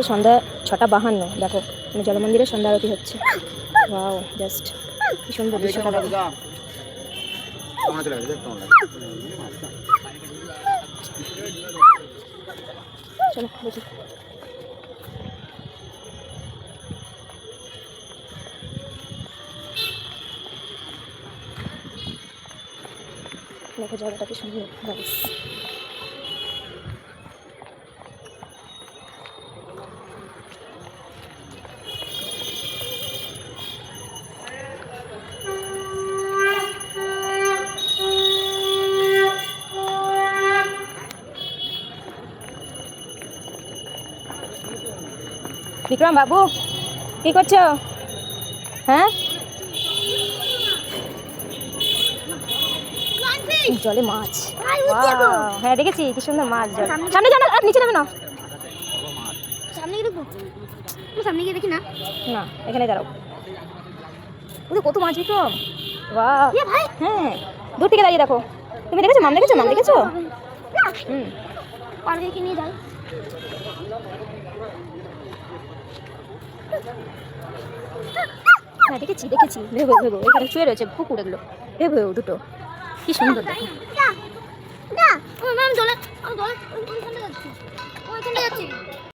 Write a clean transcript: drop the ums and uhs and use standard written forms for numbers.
সন্ধ্যা 6:52 দেখো মানে জলমন্দিরে সন্ধ্যা আরতি হচ্ছে। ওয়াও জাস্ট কি সুন্দর দৃশ্যটা দেখো। চলো দেখি। দেখো জায়গাটা কি সুন্দর গাইস। বিক্রম বাবু কি করছো? হ্যাঁ জলে মাছ। হ্যাঁ দেখেছি কি সুন্দর মাছ। জল সামনে যাও না, নিচে নামে না, সামনে গিয়ে দেখবো। সামনে গিয়ে দেখি না। না এখানে দাঁড়াও। ওদের কত মাছ বিক্রম। বাহ হ্যাঁ দূর থেকে দাঁড়িয়ে দেখো। তুমি দেখেছো মাম? দেখেছো মাম? দেখেছো? হুম পারবে নিয়ে যাই। হ্যাঁ দেখেছি দেখেছি। ভেবো ভেবো এখানে শুয়ে রয়েছে পুকুর এগুলো। ভেবো দুটো কি সুন্দর দেখো। না ও ম্যাম দোলা, আমি দোলা ওইখানে যাচ্ছি, ওইখানে যাচ্ছি।